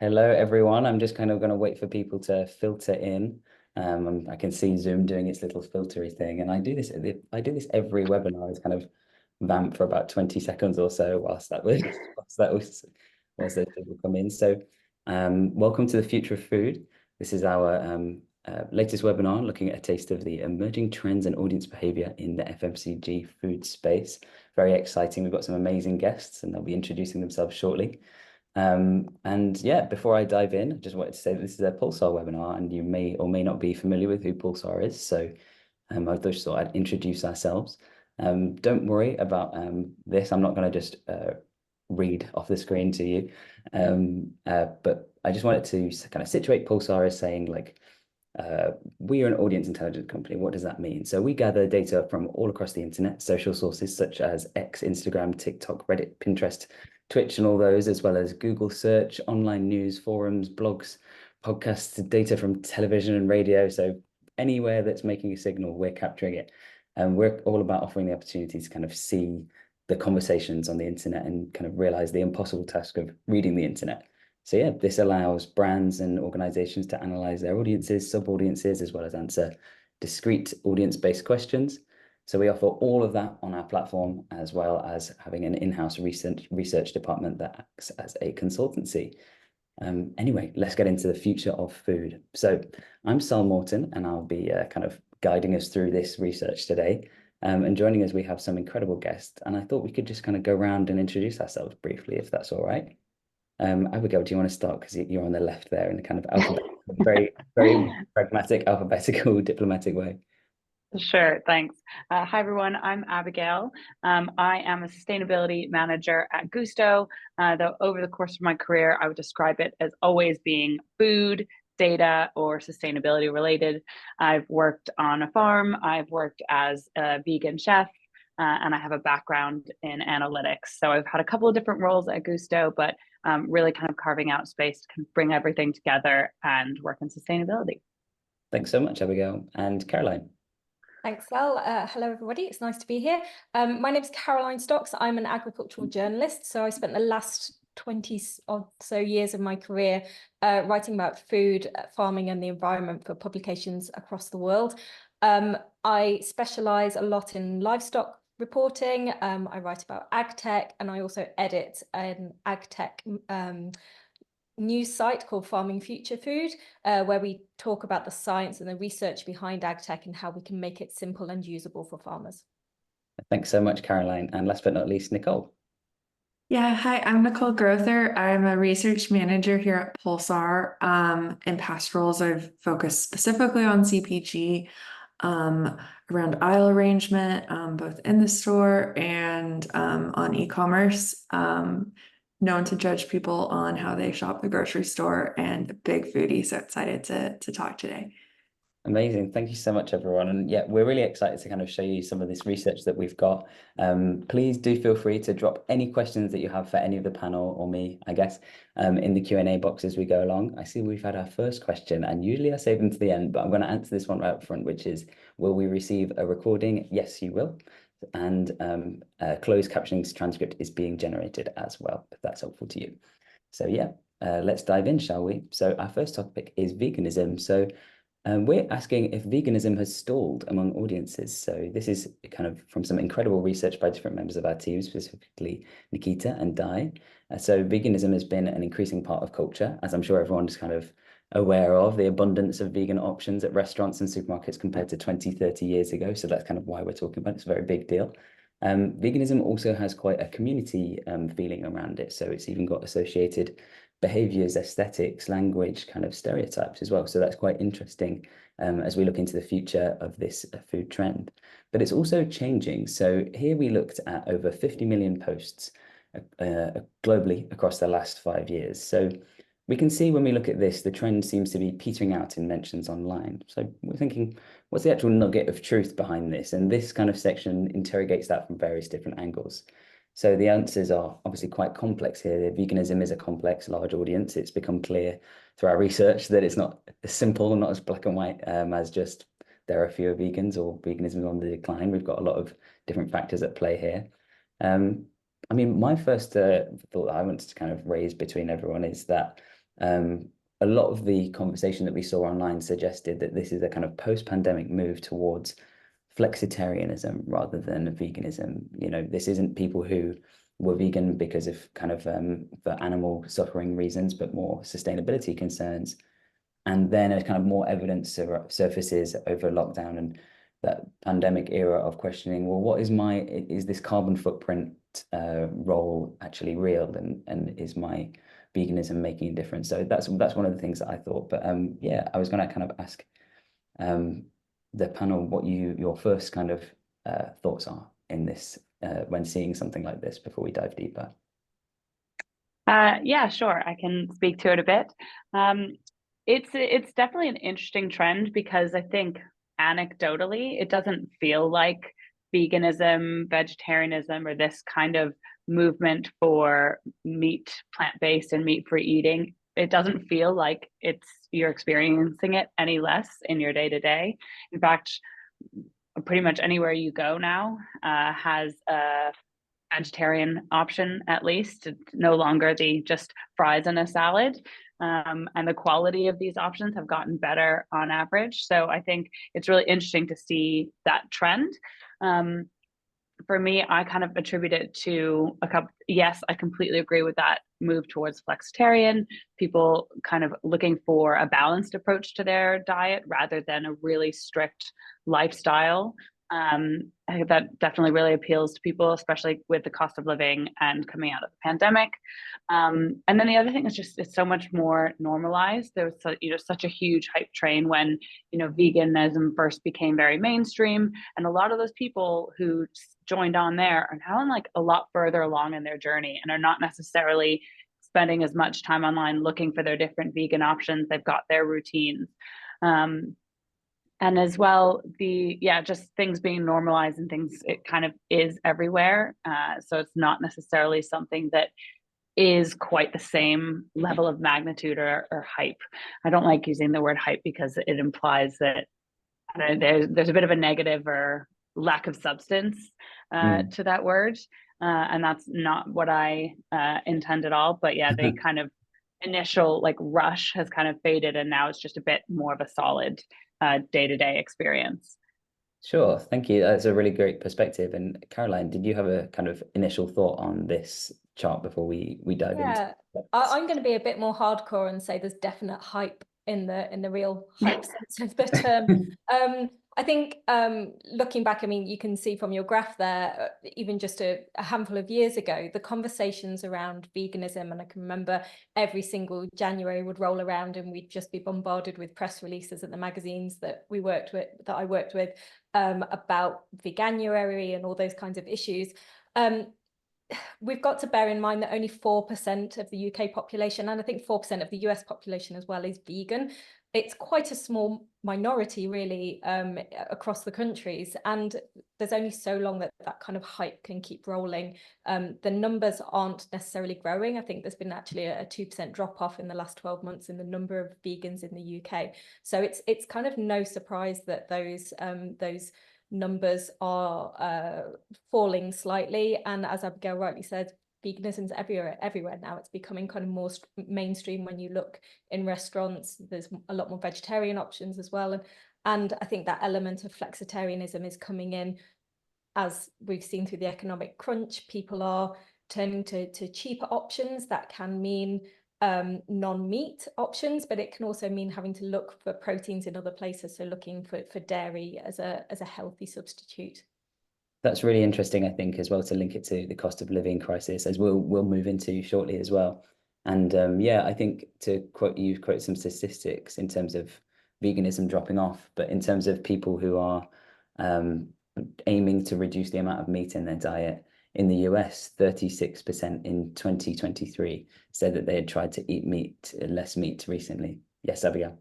Hello, everyone. I'm just kind of going to wait for people to filter in. I can see Zoom doing its little filtery thing, and I do this every webinar. Is kind of vamp for about 20 seconds or so whilst those people come in. So, welcome to the Future of Food. This is our latest webinar looking at a taste of the emerging trends and audience behavior in the FMCG food space. Very exciting. We've got some amazing guests, and they'll be introducing themselves shortly. And yeah, before I dive in, I just wanted to say that this is a Pulsar webinar, and you may or may not be familiar with who Pulsar is. So I just thought I'd introduce ourselves. Don't worry about this. I'm not going to just read off the screen to you. But I just wanted to kind of situate Pulsar as saying like, we are an audience intelligence company. What does that mean? So we gather data from all across the internet, social sources such as X, Instagram, TikTok, Reddit, Pinterest, Twitch, and all those, as well as Google search, online news, forums, blogs, podcasts, data from television and radio. So anywhere that's making a signal, we're capturing it. And we're all about offering the opportunity to kind of see the conversations on the internet and kind of realize the impossible task of reading the internet. So yeah, this allows brands and organizations to analyze their audiences, sub-audiences, as well as answer discrete audience-based questions. So we offer all of that on our platform, as well as having an in-house research department that acts as a consultancy. Anyway, let's get into the future of food. So I'm Sal Morton, and I'll be kind of guiding us through this research today. And joining us, we have some incredible guests, and I thought we could just kind of go around and introduce ourselves briefly, if that's all right. Abigail, do you want to start? Because you're on the left there in the kind of very, very pragmatic, alphabetical, diplomatic way. Sure, thanks. Hi, everyone. I'm Abigail. I am a sustainability manager at Gousto. Though over the course of my career, I would describe it as always being food, data, or sustainability related. I've worked on a farm, I've worked as a vegan chef, and I have a background in analytics. So I've had a couple of different roles at Gousto, but really kind of carving out space to kind of bring everything together and work in sustainability. Thanks so much, Abigail. And Caroline. Thanks, Sal. Hello, everybody. It's nice to be here. My name is Caroline Stocks. I'm an agricultural journalist. So I spent the last 20 or so years of my career writing about food, farming and the environment for publications across the world. I specialize a lot in livestock reporting. I write about ag tech, and I also edit an ag tech news site called Farming Future Food, where we talk about the science and the research behind ag tech and how we can make it simple and usable for farmers. Thanks so much, Caroline. And last but not least, Nicole. Yeah, hi, I'm Nicole Grother. I'm a research manager here at Pulsar. In past roles, I've focused specifically on CPG, around aisle arrangement, both in the store and on e-commerce. Known to judge people on how they shop the grocery store, and a big foodie, so excited to talk today. Amazing. Thank you so much, everyone. And yeah, we're really excited to kind of show you some of this research that we've got. Please do feel free to drop any questions that you have for any of the panel or me, I guess, in the Q&A box as we go along. I see we've had our first question, and usually I save them to the end, but I'm going to answer this one right up front, which is, will we receive a recording? Yes, you will. And closed captioning transcript is being generated as well, if that's helpful to you. So yeah, let's dive in, shall we? So our first topic is veganism. So we're asking if veganism has stalled among audiences. So this is kind of from some incredible research by different members of our team, specifically Nikita and Di. So veganism has been an increasing part of culture, as I'm sure everyone's kind of aware of the abundance of vegan options at restaurants and supermarkets compared to 20, 30 years ago. So that's kind of why we're talking about it. It's a very big deal. Veganism also has quite a community feeling around it. So it's even got associated behaviors, aesthetics, language, kind of stereotypes as well. So that's quite interesting as we look into the future of this food trend. But it's also changing. So here we looked at over 50 million posts globally across the last 5 years. So we can see when we look at this, the trend seems to be petering out in mentions online. So we're thinking, what's the actual nugget of truth behind this? And this kind of section interrogates that from various different angles. So the answers are obviously quite complex here. Veganism is a complex, large audience. It's become clear through our research that it's not as simple, not as black and white as just there are fewer vegans or veganism is on the decline. We've got a lot of different factors at play here. I mean, my first thought that I wanted to kind of raise between everyone is that a lot of the conversation that we saw online suggested that this is a kind of post-pandemic move towards flexitarianism rather than veganism. You know, this isn't people who were vegan because of kind of for animal suffering reasons, but more sustainability concerns. And then a kind of more evidence surfaces over lockdown and that pandemic era of questioning, well, what is this carbon footprint role actually real, and is my veganism making a difference? So that's one of the things that I thought. But yeah, I was going to kind of ask the panel what your first kind of thoughts are in this when seeing something like this before we dive deeper. Yeah, sure. I can speak to it a bit. It's definitely an interesting trend because I think anecdotally, it doesn't feel like veganism, vegetarianism, or this kind of movement for meat, plant-based and meat-free eating. It doesn't feel like you're experiencing it any less in your day-to-day. In fact, pretty much anywhere you go now has a vegetarian option, at least. It's no longer the just fries and a salad. And the quality of these options have gotten better on average. So I think it's really interesting to see that trend. For me, I kind of attribute it to a couple. Yes, I completely agree with that move towards flexitarian, people kind of looking for a balanced approach to their diet rather than a really strict lifestyle. I think that definitely really appeals to people, especially with the cost of living and coming out of the pandemic. And then the other thing is just it's so much more normalized. There was such a huge hype train when veganism first became very mainstream, and a lot of those people who joined on there are now like a lot further along in their journey and are not necessarily spending as much time online looking for their different vegan options. They've got their routines. And as well, just things being normalized and things, it kind of is everywhere. So it's not necessarily something that is quite the same level of magnitude or hype. I don't like using the word hype because it implies that there's a bit of a negative or lack of substance to that word. And that's not what I intend at all. But yeah, the kind of initial like rush has kind of faded, and now it's just a bit more of a solid day-to-day experience. Sure, thank you. That's a really great perspective. And Caroline, did you have a kind of initial thought on this chart before we dive into it? I'm going to be a bit more hardcore and say there's definite hype in the real hype sense of the term. I think looking back, I mean, you can see from your graph there, even just a handful of years ago, the conversations around veganism, and I can remember every single January would roll around and we'd just be bombarded with press releases at the magazines that I worked with about veganuary and all those kinds of issues. We've got to bear in mind that only 4% of the UK population, and I think 4% of the US population as well, is vegan. It's quite a small minority, really, across the countries. And there's only so long that kind of hype can keep rolling. The numbers aren't necessarily growing. I think there's been actually a 2% drop off in the last 12 months in the number of vegans in the UK. So it's kind of no surprise that those numbers are falling slightly. And as Abigail rightly said, veganism's everywhere now. It's becoming kind of more mainstream. When you look in restaurants, there's a lot more vegetarian options as well. And I think that element of flexitarianism is coming in. As we've seen through the economic crunch, people are turning to cheaper options. That can mean non-meat options, but it can also mean having to look for proteins in other places, so looking for dairy as a healthy substitute. That's really interesting, I think, as well, to link it to the cost of living crisis, as we'll move into shortly as well. And yeah, I think to quote some statistics in terms of veganism dropping off, but in terms of people who are aiming to reduce the amount of meat in their diet, in the US, 36% in 2023 said that they had tried to eat less meat recently. Yes, Abigail.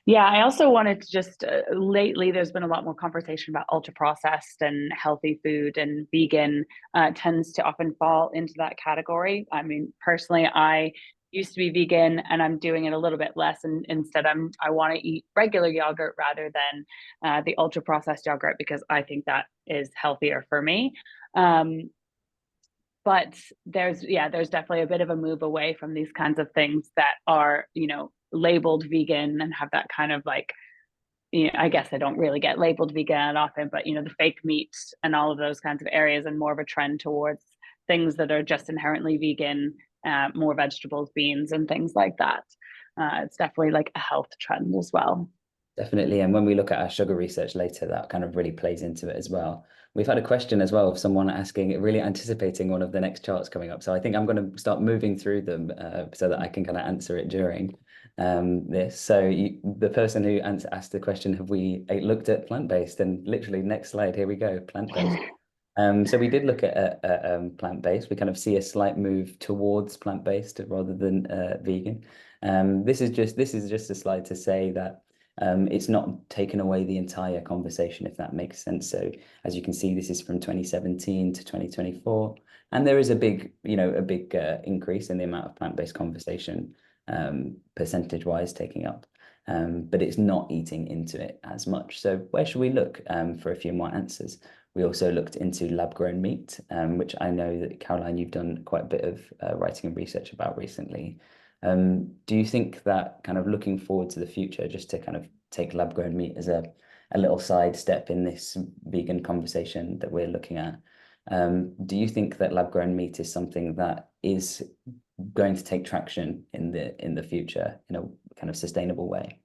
Yeah, I also wanted to just lately there's been a lot more conversation about ultra processed and healthy food, and vegan tends to often fall into that category. I mean, personally, I used to be vegan and I'm doing it a little bit less, and instead I want to eat regular yogurt rather than the ultra processed yogurt, because I think that is healthier for me. but there's definitely a bit of a move away from these kinds of things that are, you know, labeled vegan and have that kind of like, you know, I guess I don't really get labeled vegan often, but you know, the fake meat and all of those kinds of areas, and more of a trend towards things that are just inherently vegan, more vegetables, beans, and things like that. It's definitely like a health trend as well. Definitely. And when we look at our sugar research later, that kind of really plays into it as well. We've had a question as well of someone asking, really anticipating one of the next charts coming up. So I think I'm going to start moving through them so that I can kind of answer it during this. So the person who asked the question, have we looked at plant-based? And literally next slide, here we go, plant-based. So we did look at plant-based. We kind of see a slight move towards plant-based rather than vegan. This is just a slide to say that it's not taken away the entire conversation, if that makes sense. So as you can see, this is from 2017 to 2024, and there is a big, increase in the amount of plant-based conversation, percentage-wise taking up, but it's not eating into it as much. So where should we look for a few more answers? We also looked into lab-grown meat, which I know that, Caroline, you've done quite a bit of writing and research about recently. Do you think that kind of looking forward to the future, just to kind of take lab-grown meat as a little side step in this vegan conversation that we're looking at, do you think that lab-grown meat is something that is going to take traction in the future in a kind of sustainable way?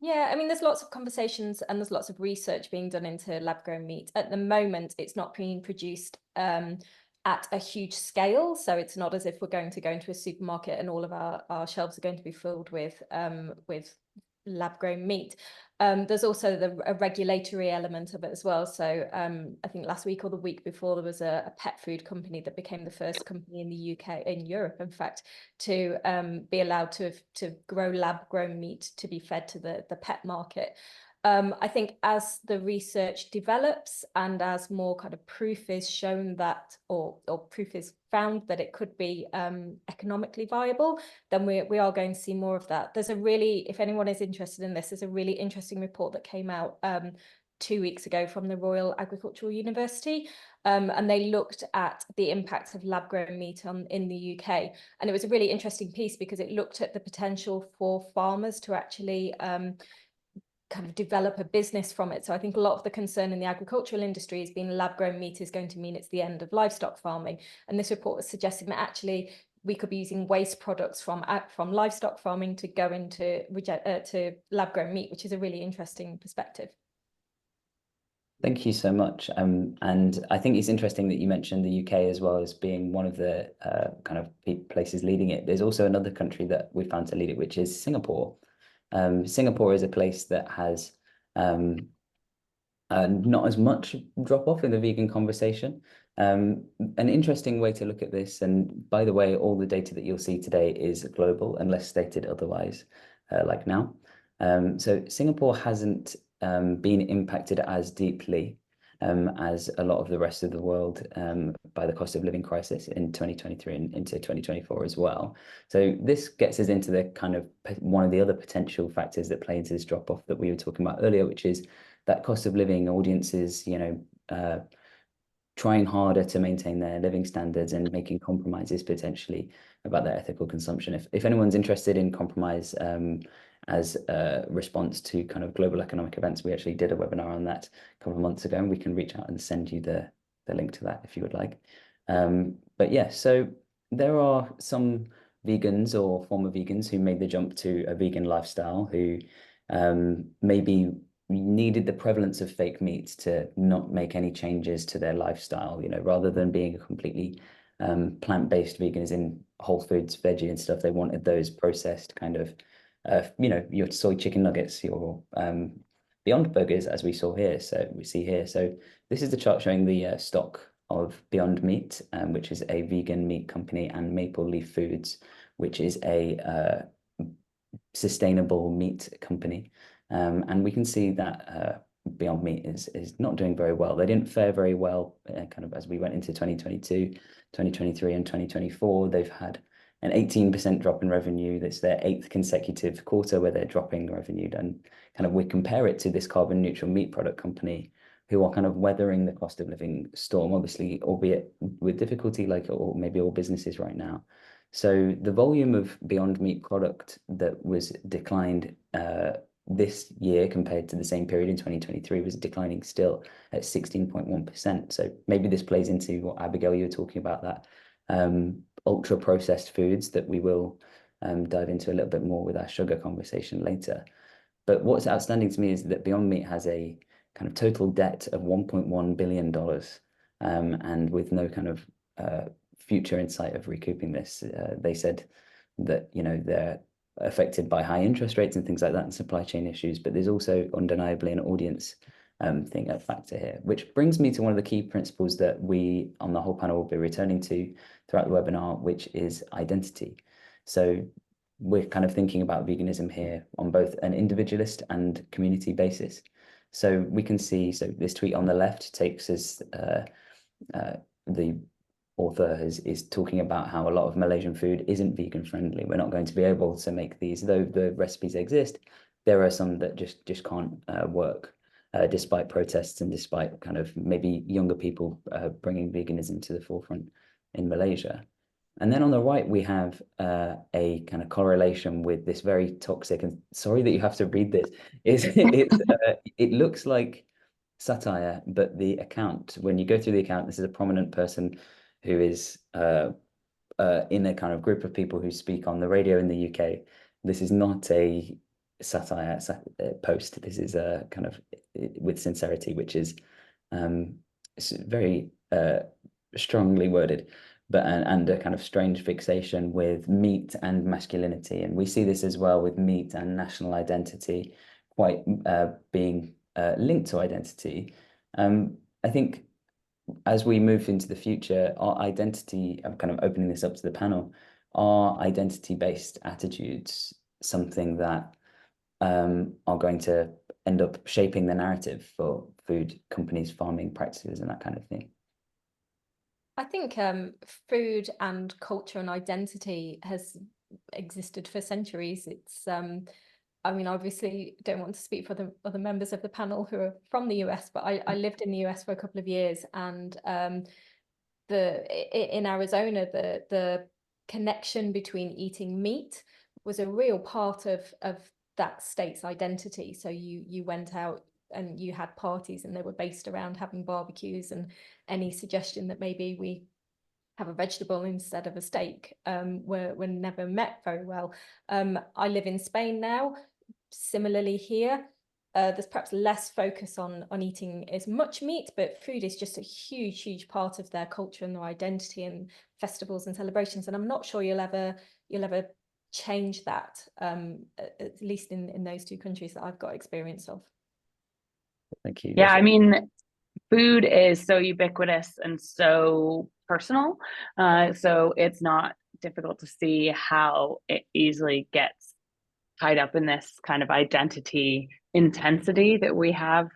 Yeah, I mean, there's lots of conversations and there's lots of research being done into lab-grown meat. At the moment, it's not being produced at a huge scale. So it's not as if we're going to go into a supermarket and all of our shelves are going to be filled with lab-grown meat. There's also a regulatory element of it as well. So I think last week or the week before, there was a pet food company that became the first company in the UK, in Europe, in fact, to be allowed to grow lab-grown meat to be fed to the pet market. I think as the research develops and as more kind of proof is shown that, or proof is found that it could be economically viable, then we are going to see more of that. There's if anyone is interested in this, there's a really interesting report that came out 2 weeks ago from the Royal Agricultural University, and they looked at the impact of lab-grown meat in the UK. And it was a really interesting piece because it looked at the potential for farmers to actually kind of develop a business from it. So I think a lot of the concern in the agricultural industry has been lab-grown meat is going to mean it's the end of livestock farming. And this report was suggesting that actually we could be using waste products from livestock farming to go into to lab-grown meat, which is a really interesting perspective. Thank you so much. And I think it's interesting that you mentioned the UK as well as being one of the kind of places leading it. There's also another country that we found to lead it, which is Singapore. Singapore is a place that has not as much drop off in the vegan conversation. An interesting way to look at this, and by the way, all the data that you'll see today is global unless stated otherwise, like now. So Singapore hasn't been impacted as deeply as a lot of the rest of the world by the cost of living crisis in 2023 and into 2024 as well. So this gets us into the kind of one of the other potential factors that play into this drop off that we were talking about earlier, which is that cost of living, audiences, trying harder to maintain their living standards and making compromises potentially about their ethical consumption. If anyone's interested in compromise as a response to kind of global economic events, we actually did a webinar on that a couple of months ago, and we can reach out and send you the link to that if you would like. But yeah, so there are some vegans or former vegans who made the jump to a vegan lifestyle who maybe needed the prevalence of fake meats to not make any changes to their lifestyle, rather than being a completely plant-based vegan, as in whole foods, veggie and stuff. They wanted those processed kind of your soy chicken nuggets, your Beyond Burgers, as we see here. So this is the chart showing the stock of Beyond Meat, which is a vegan meat company, and Maple Leaf Foods, which is a sustainable meat company. And we can see that Beyond Meat is not doing very well. They didn't fare very well kind of as we went into 2022, 2023 and 2024. They've had an 18% drop in revenue. That's their 8th consecutive quarter where they're dropping revenue. And kind of we compare it to this carbon neutral meat product company, who are kind of weathering the cost of living storm, obviously, albeit with difficulty, like, or maybe all businesses right now. So the volume of Beyond Meat product that was declined this year compared to the same period in 2023 was declining still at 16.1%. So maybe this plays into what Abigail, you were talking about, that ultra processed foods that we will dive into a little bit more with our sugar conversation later. But what's outstanding to me is that Beyond Meat has a kind of total debt of $1.1 billion, and with no kind of future insight of recouping this. They said that, you know, they're affected by high interest rates and things like that and supply chain issues, but there's also undeniably an audience thing at factor here, which brings me to one of the key principles that we on the whole panel will be returning to throughout the webinar, which is identity. So we're kind of thinking about veganism here on both an individualist and community basis. So we can see, so this tweet on the left takes us, the author is talking about how a lot of Malaysian food isn't vegan friendly. We're not going to be able to make these, though the recipes exist. There are some that just can't work, despite protests and despite kind of maybe younger people bringing veganism to the forefront in Malaysia. And then on the right, we have a kind of correlation with this very toxic, and sorry that you have to read this, it looks like satire, but the account, when you go through the account, this is a prominent person who is in a kind of group of people who speak on the radio in the UK. This is not a satire post. This is a kind of with sincerity, which is very strongly worded, but and a kind of strange fixation with meat and masculinity. And we see this as well with meat and national identity quite being linked to identity. I think as we move into the future, our identity, I'm kind of opening this up to the panel, are identity-based attitudes something that are going to end up shaping the narrative for food companies, farming practices, and that kind of thing? I think food and culture and identity has existed for centuries. It's I mean, obviously don't want to speak for the other members of the panel who are from the US, but I lived in the US for a couple of years, and in Arizona, the connection between eating meat was a real part of that state's identity. So you went out and you had parties and they were based around having barbecues, and any suggestion that maybe we have a vegetable instead of a steak were never met very well. I live in Spain now. Similarly here, there's perhaps less focus on eating as much meat, but food is just a huge part of their culture and their identity and festivals and celebrations. And I'm not sure you'll ever change that, at least in those two countries that I've got experience of. Thank you. Yeah, I mean, food is so ubiquitous and so personal. So it's not difficult to see how it easily gets tied up in this kind of identity intensity that we have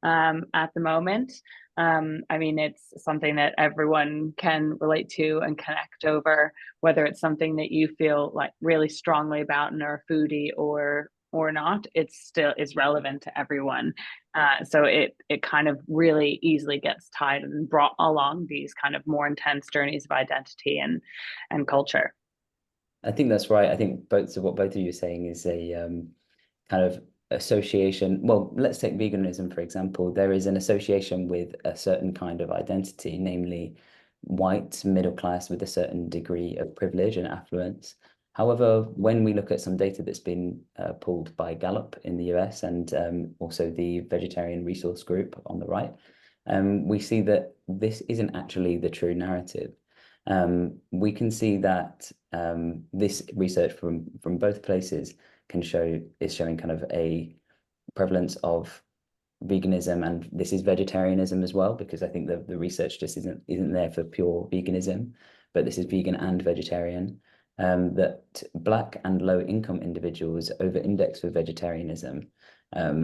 at the moment. I mean, it's something that everyone can relate to and connect over, whether it's something that you feel like really strongly about and are a foodie or not, it still is relevant to everyone. So it kind of really easily gets tied and brought along these kind of more intense journeys of identity and culture. I think that's right. I think what both of you are saying is a kind of association. Well, let's take veganism, for example. There is an association with a certain kind of identity, namely white, middle class with a certain degree of privilege and affluence. However, when we look at some data that's been pulled by Gallup in the US and also the Vegetarian Resource Group on the right, we see that this isn't actually the true narrative. We can see that this research from both places is showing kind of a prevalence of veganism, and this is vegetarianism as well, because I think the research just isn't there for pure veganism, but this is vegan and vegetarian. That Black and low income individuals over-index with vegetarianism.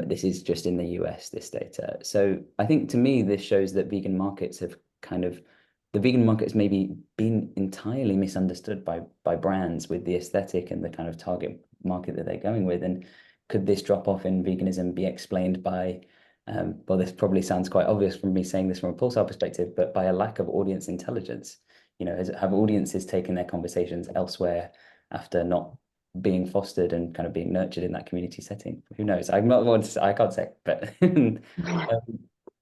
This is just in the US, this data. So I think to me, this shows that vegan markets have the vegan market has maybe been entirely misunderstood by brands with the aesthetic and the kind of target market that they're going with. And could this drop off in veganism be explained by well, this probably sounds quite obvious from me saying this from a Pulsar perspective, but by a lack of audience intelligence. Have audiences taken their conversations elsewhere after not being fostered and kind of being nurtured in that community setting? Who knows? I'm not one to say, I can't say, but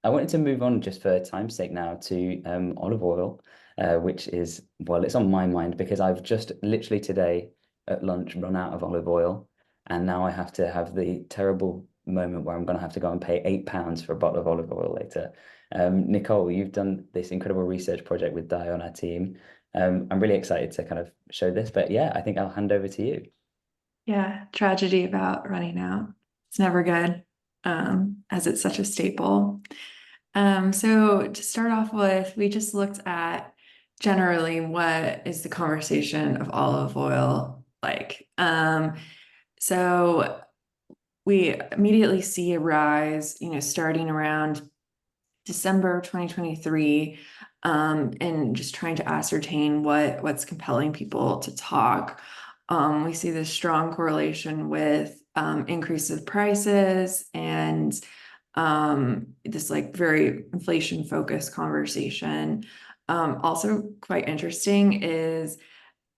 I wanted to move on just for time's sake now to olive oil, which is, well, it's on my mind because I've just literally today at lunch run out of olive oil. And now I have to have the terrible moment where I'm going to have to go and pay £8 for a bottle of olive oil later. Nicole, you've done this incredible research project with Di on our team. I'm really excited to kind of show this, but yeah, I think I'll hand over to you. Yeah, tragedy about running out. It's never good, as it's such a staple. So to start off with, we just looked at generally what is the conversation of olive oil like. So we immediately see a rise, starting around December 2023, and just trying to ascertain what's compelling people to talk. We see this strong correlation with increase of prices and this like very inflation focused conversation. Also quite interesting is,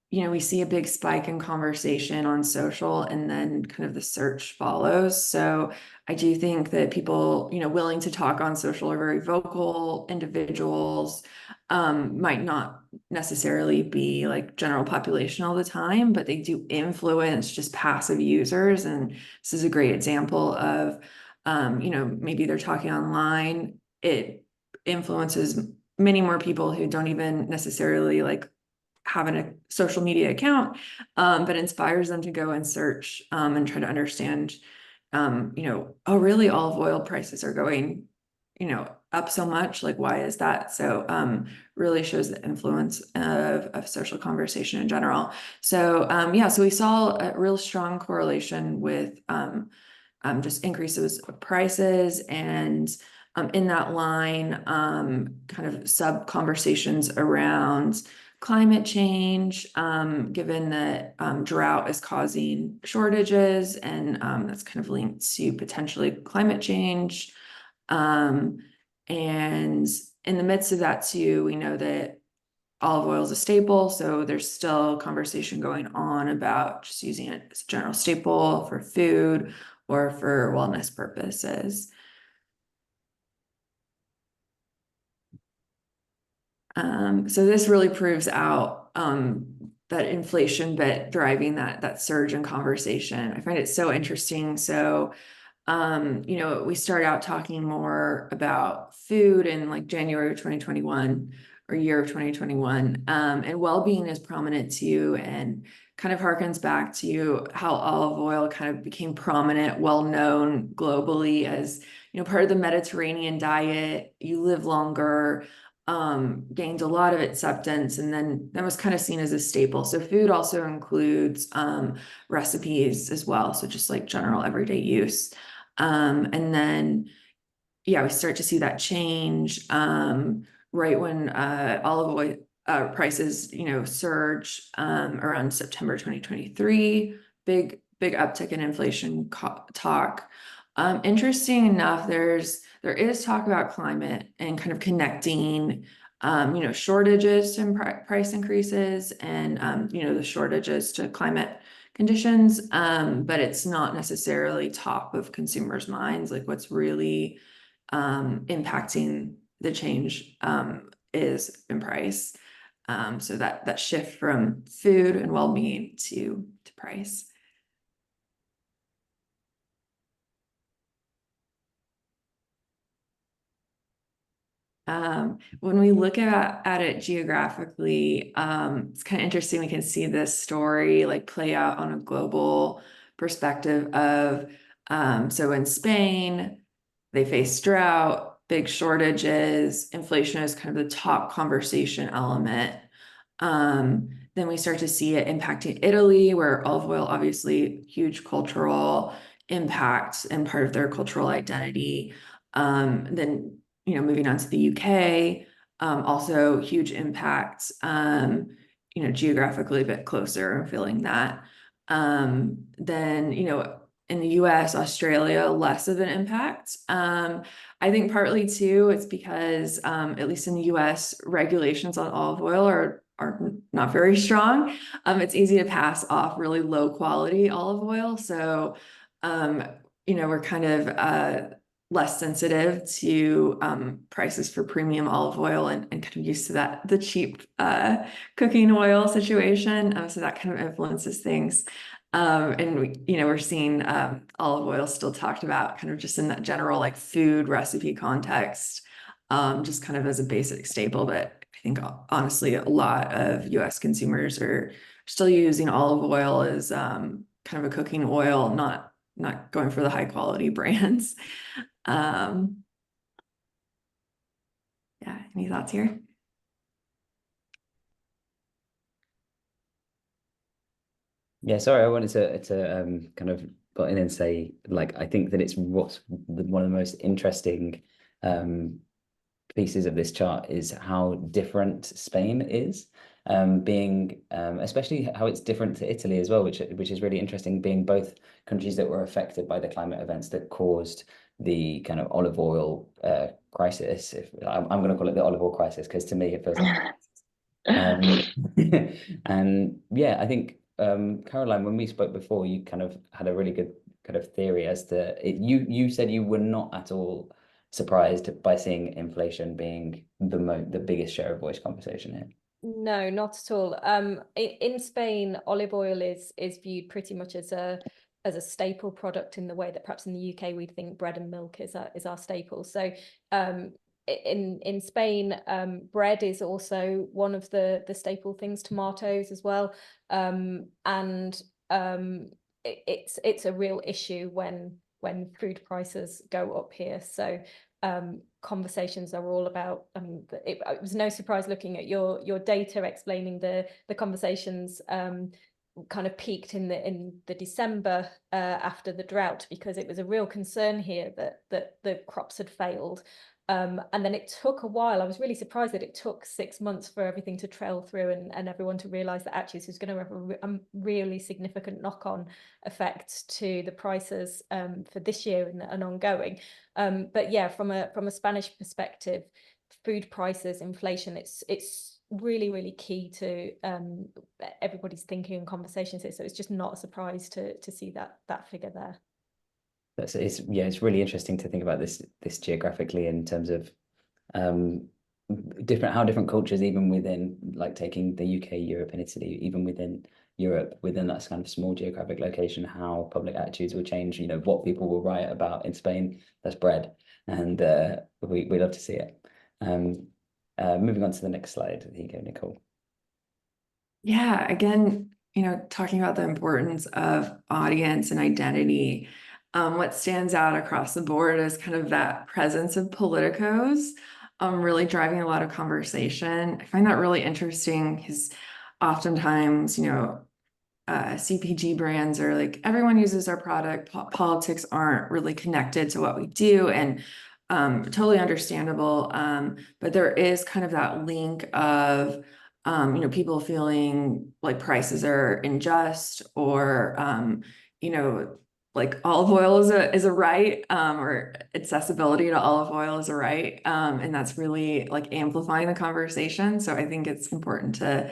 we see a big spike in conversation on social and then kind of the search follows. So I do think that people, willing to talk on social are very vocal individuals, might not necessarily be like general population all the time, but they do influence just passive users. And this is a great example of, maybe they're talking online. It influences many more people who don't even necessarily like having a social media account, but inspires them to go and search and try to understand, oh, really olive oil prices are going, up so much, like, why is that? So really shows the influence of social conversation in general. So yeah, so we saw a real strong correlation with just increases of prices and in that line, kind of sub conversations around climate change, given that drought is causing shortages, and that's kind of linked to potentially climate change. And in the midst of that too, we know that olive oil is a staple, so there's still conversation going on about just using it as a general staple for food or for wellness purposes. So this really proves out that inflation bit driving that surge in conversation. I find it so interesting. So, we start out talking more about food in like January of 2021 or year of 2021, and well-being is prominent too, and kind of harkens back to how olive oil kind of became prominent, well-known globally as, part of the Mediterranean diet. You live longer, gained a lot of acceptance, and then that was kind of seen as a staple. So food also includes recipes as well, so just like general everyday use. And then, yeah, we start to see that change right when olive oil prices, surge around September 2023. Big uptick in inflation talk. Interesting enough, there is talk about climate and kind of connecting, shortages and price increases and, the shortages to climate conditions, but it's not necessarily top of consumers' minds. Like what's really impacting the change is in price. So that shift from food and well-being to price. When we look at it geographically, it's kind of interesting. We can see this story like play out on a global perspective of, so in Spain, they face drought, big shortages, inflation is kind of the top conversation element. Then we start to see it impacting Italy, where olive oil, obviously huge cultural impacts and part of their cultural identity. Then moving on to the UK, also huge impacts, geographically a bit closer and feeling that. Then, in the US, Australia, less of an impact. I think partly too, it's because at least in the US, regulations on olive oil are not very strong. It's easy to pass off really low quality olive oil. So, we're kind of less sensitive to prices for premium olive oil and kind of used to the cheap cooking oil situation. So that kind of influences things. And we're seeing olive oil still talked about kind of just in that general like food recipe context, just kind of as a basic staple. But I think honestly, a lot of US consumers are still using olive oil as kind of a cooking oil, not going for the high quality brands. Yeah, any thoughts here? Yeah, sorry, I wanted to kind of butt in and say, like, I think that it's what's one of the most interesting pieces of this chart is how different Spain is, being especially how it's different to Italy as well, which is really interesting, being both countries that were affected by the climate events that caused the kind of olive oil crisis. If I'm going to call it the olive oil crisis, because to me it feels like and yeah, I think Caroline, when we spoke before, you kind of had a really good kind of theory as to it. You said you were not at all surprised by seeing inflation being the biggest share of voice conversation here. No, not at all. In Spain, olive oil is viewed pretty much as a staple product in the way that perhaps in the UK we'd think bread and milk is our staple. So in Spain, bread is also one of the staple things, tomatoes as well. And it's a real issue when food prices go up here. So conversations are all about, it was no surprise looking at your data explaining the conversations kind of peaked in the December after the drought, because it was a real concern here that the crops had failed. And then it took a while. I was really surprised that it took 6 months for everything to trail through and everyone to realize that actually this is going to have a really significant knock-on effect to the prices for this year and ongoing. But yeah, from a Spanish perspective, food prices, inflation, it's really, really key to everybody's thinking and conversations here. So it's just not a surprise to see that figure there. It's really interesting to think about this geographically in terms of how different cultures, even within, like, taking the UK, Europe, and Italy, even within Europe, within that kind of small geographic location, how public attitudes will change. What people will write about in Spain, that's bread, and we love to see it. Moving on to the next slide. Here you go, Nicole. Yeah, again, talking about the importance of audience and identity. What stands out across the board is kind of that presence of politicos really driving a lot of conversation. I find that really interesting because oftentimes, CPG brands are like, everyone uses our product, politics aren't really connected to what we do, and totally understandable. But there is kind of that link of people feeling like prices are unjust, or like olive oil is a right, or accessibility to olive oil is a right, and that's really like amplifying the conversation. So I think it's important to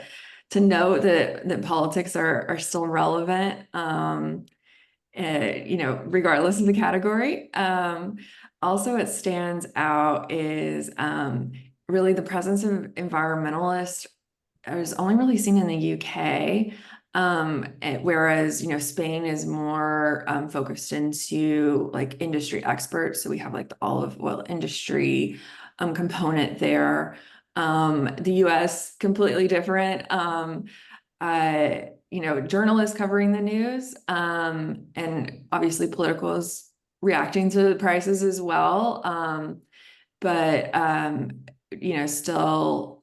note that politics are still relevant, regardless of the category. Also, it stands out is really the presence of environmentalists is only really seen in the UK. Whereas, Spain is more focused into like industry experts. So we have like the olive oil industry component there. The US, completely different. Journalists covering the news, and obviously politicals reacting to the prices as well. But still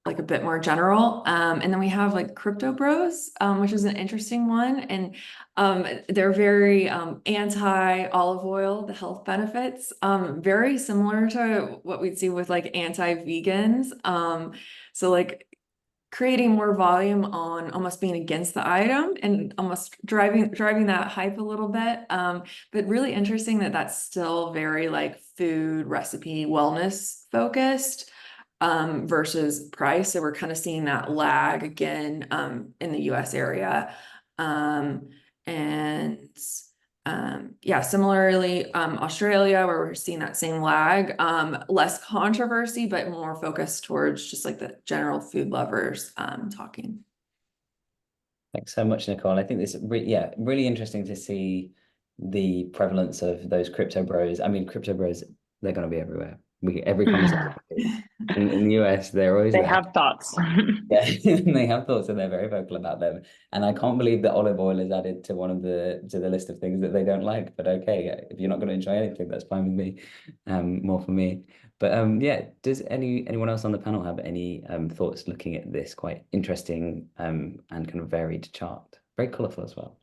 like a bit more general. And then we have like crypto bros, which is an interesting one. And they're very anti olive oil, the health benefits, very similar to what we'd see with like anti-vegans. So like creating more volume on almost being against the item and almost driving that hype a little bit. But really interesting that that's still very like food recipe wellness focused versus price. So we're kind of seeing that lag again in the US area. Yeah, similarly, Australia, where we're seeing that same lag, less controversy, but more focused towards just like the general food lovers talking. Thanks so much, Nicole. I think this, really interesting to see the prevalence of those crypto bros. I mean, crypto bros, they're going to be everywhere. Every conversation in the US, they're always They there. have thoughts. Yeah, they have thoughts and they're very vocal about them. And I can't believe that olive oil is added to one of the list of things that they don't like. But okay, if you're not going to enjoy anything, that's fine with me. More for me. But yeah, does anyone else on the panel have any thoughts looking at this quite interesting and kind of varied chart? Very colourful as well.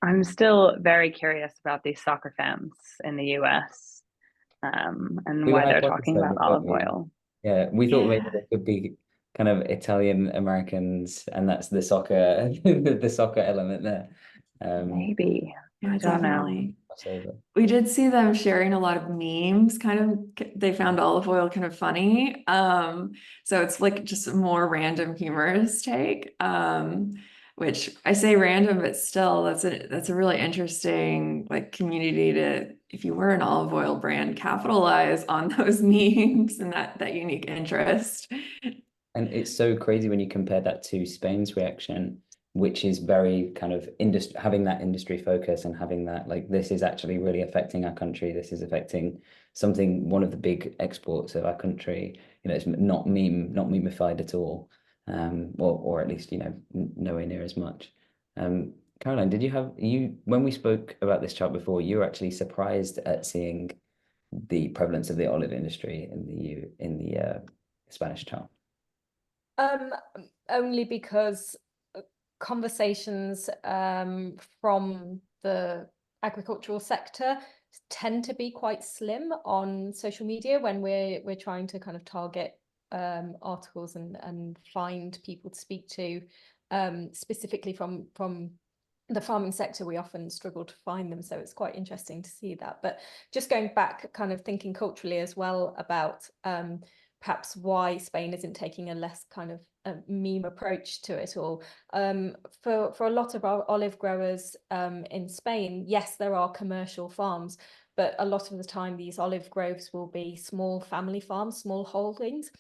I'm still very curious about these soccer fans in the US and why they're talking about olive oil. Yeah, we thought maybe there could be kind of Italian Americans, and that's the soccer the soccer element there. Maybe. Yeah, I don't know. We did see them sharing a lot of memes, kind of, they found olive oil kind of funny. So it's like just a more random humorous take. Which I say random, but still that's a really interesting like community to, if you were an olive oil brand, capitalize on those memes and that unique interest. And it's so crazy when you compare that to Spain's reaction, which is very kind of having that industry focus and having that like, this is actually really affecting our country. This is affecting one of the big exports of our country. You know, it's not memeified at all. Or at least, you know, nowhere near as much. Caroline, did when we spoke about this chart before, you were actually surprised at seeing the prevalence of the olive industry in the Spanish chart? Only because conversations from the agricultural sector tend to be quite slim on social media when we're trying to kind of target articles and find people to speak to specifically from the farming sector. We often struggle to find them, so it's quite interesting to see that. But just going back, kind of thinking culturally as well about perhaps why Spain isn't taking a less kind of a meme approach to it all. For a lot of our olive growers in Spain, yes, there are commercial farms, but a lot of the time these olive groves will be small family farms, small holdings.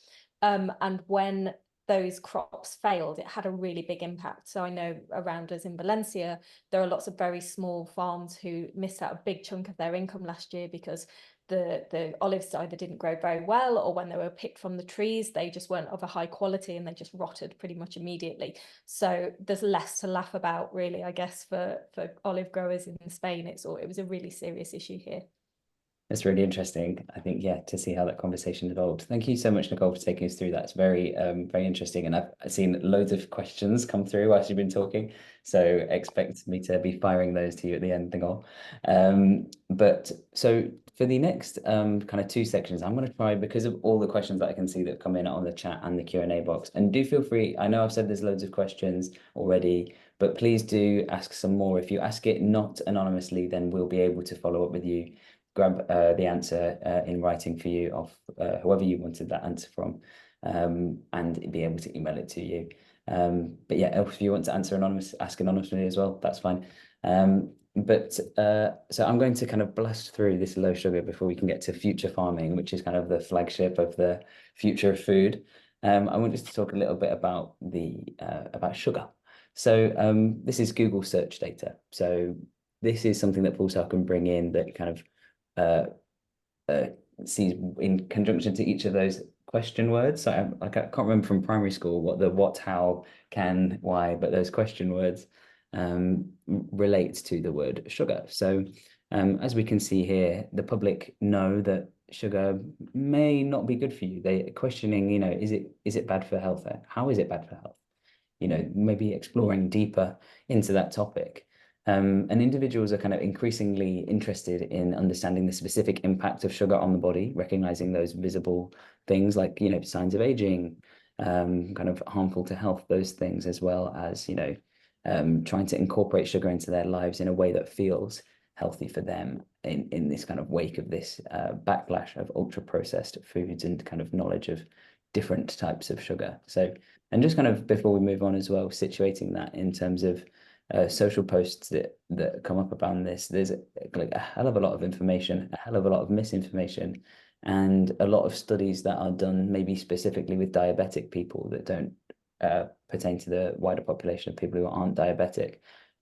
And when those crops failed, it had a really big impact. So I know around us in Valencia, there are lots of very small farms who missed out a big chunk of their income last year because the olives either didn't grow very well, or when they were picked from the trees, they just weren't of a high quality and they just rotted pretty much immediately. So there's less to laugh about, really, I guess, for olive growers in Spain. It was a really serious issue here. It's really interesting, I think, yeah, to see how that conversation evolved. Thank you so much, Nicole, for taking us through that. It's very, very interesting. And I've seen loads of questions come through whilst you've been talking. So expect me to be firing those to you at the end, Nicole. But so for the next kind of two sections, I'm going to try, because of all the questions that I can see that come in on the chat and the Q&A box. And do feel free, I know I've said there's loads of questions already, but please do ask some more. If you ask it not anonymously, then we'll be able to follow up with you, grab the answer in writing for you of whoever you wanted that answer from, and be able to email it to you. But yeah, if you want to ask anonymously as well, that's fine. So I'm going to kind of blast through this low sugar before we can get to future farming, which is kind of the flagship of the future of food. I want us to talk a little bit about about sugar. So this is Google search data. So this is something that Pulsar can bring in that kind of sees in conjunction to each of those question words. So I can't remember from primary school what, how, can, why, but those question words relate to the word sugar. So as we can see here, the public know that sugar may not be good for you. They're questioning, you know, is it bad for health? How is it bad for health? You know, maybe exploring deeper into that topic. And individuals are kind of increasingly interested in understanding the specific impact of sugar on the body, recognizing those visible things like, you know, signs of aging, kind of harmful to health, those things, as well as, you know, trying to incorporate sugar into their lives in a way that feels healthy for them in this kind of wake of this backlash of ultra processed foods and kind of knowledge of different types of sugar. So, and just kind of before we move on as well, situating that in terms of social posts that come up around this, there's like a hell of a lot of information, a hell of a lot of misinformation, and a lot of studies that are done maybe specifically with diabetic people that don't pertain to the wider population of people who aren't diabetic.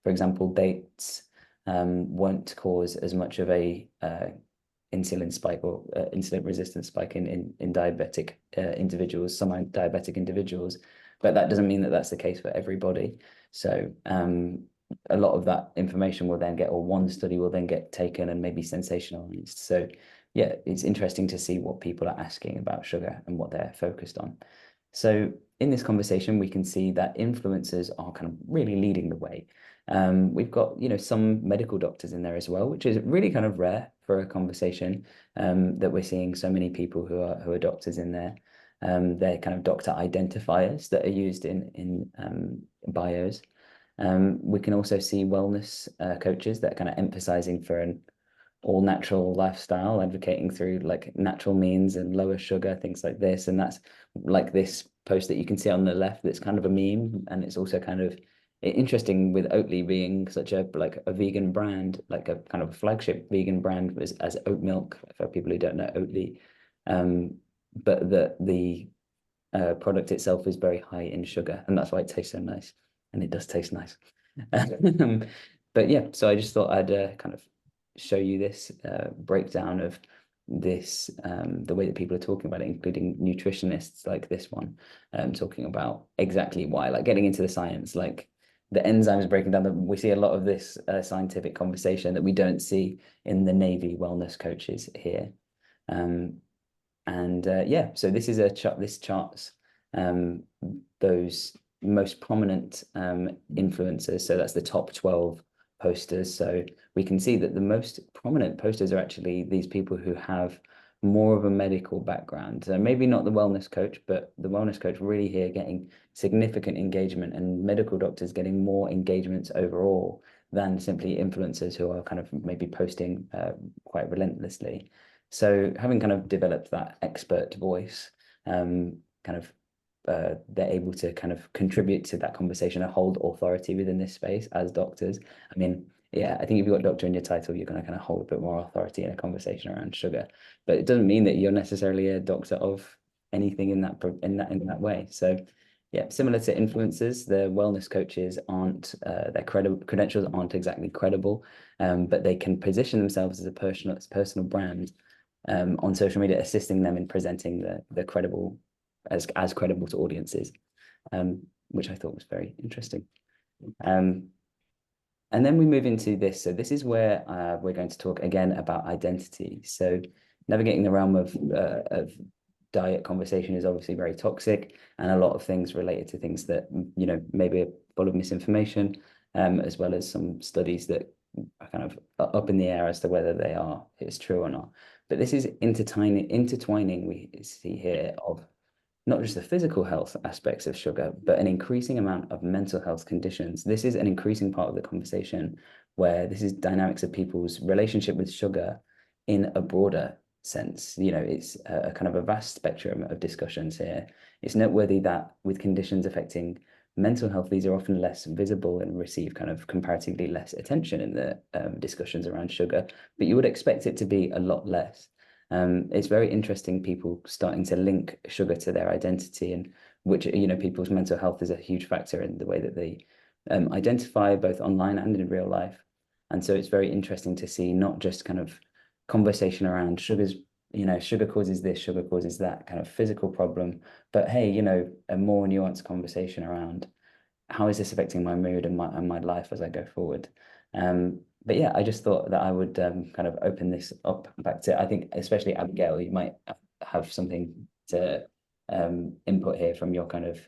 For example, dates won't cause as much of a insulin spike or insulin resistance spike in diabetic individuals, some diabetic individuals, but that doesn't mean that that's the case for everybody. So a lot of that information will then get, or one study will then get taken and maybe sensationalized. So yeah, it's interesting to see what people are asking about sugar and what they're focused on. So in this conversation, we can see that influencers are kind of really leading the way. We've got, you know, some medical doctors in there as well, which is really kind of rare for a conversation, that we're seeing so many people who are doctors in there. They're kind of doctor identifiers that are used in bios. We can also see wellness coaches that are kind of emphasizing for an all natural lifestyle, advocating through like natural means and lower sugar, things like this. And that's like this post that you can see on the left that's kind of a meme, and it's also kind of interesting with Oatly being such a like a vegan brand, like a kind of a flagship vegan brand as oat milk for people who don't know Oatly. But the product itself is very high in sugar, and that's why it tastes so nice, and it does taste nice. But yeah, so I just thought I'd kind of show you this breakdown of this, the way that people are talking about it, including nutritionists like this one, talking about exactly why, like getting into the science, like the enzymes breaking down. We see a lot of this scientific conversation that we don't see in the Navy wellness coaches here. Yeah, so this is a chart. This charts those most prominent influencers. So that's the top 12 posters. So we can see that the most prominent posters are actually these people who have more of a medical background. So maybe not the wellness coach, but the wellness coach really here getting significant engagement, and medical doctors getting more engagements overall than simply influencers who are kind of maybe posting quite relentlessly. So having kind of developed that expert voice, they're able to kind of contribute to that conversation and hold authority within this space as doctors. I mean, yeah, I think if you've got doctor in your title, you're going to kind of hold a bit more authority in a conversation around sugar, but it doesn't mean that you're necessarily a doctor of anything in that way. So yeah, similar to influencers, the wellness coaches aren't their credentials aren't exactly credible, but they can position themselves as a personal brand on social media, assisting them in presenting the credible as credible to audiences, which I thought was very interesting. And then we move into this. So this is where we're going to talk again about identity. So navigating the realm of diet conversation is obviously very toxic, and a lot of things related to things that, you know, maybe are full of misinformation, as well as some studies that are kind of up in the air as to whether it's true or not. But this is intertwining we see here of not just the physical health aspects of sugar, but an increasing amount of mental health conditions. This is an increasing part of the conversation, where this is dynamics of people's relationship with sugar in a broader sense. You know, it's a kind of a vast spectrum of discussions here. It's noteworthy that with conditions affecting mental health, these are often less visible and receive kind of comparatively less attention in the discussions around sugar, but you would expect it to be a lot less. It's very interesting, people starting to link sugar to their identity, and which, you know, people's mental health is a huge factor in the way that they identify both online and in real life. And so it's very interesting to see not just kind of conversation around sugars, you know, sugar causes this, sugar causes that kind of physical problem, but hey, you know, a more nuanced conversation around how is this affecting my mood and my life as I go forward. But yeah, I just thought that I would kind of open this up back to, I think, especially Abigail, you might have something to input here from your kind of,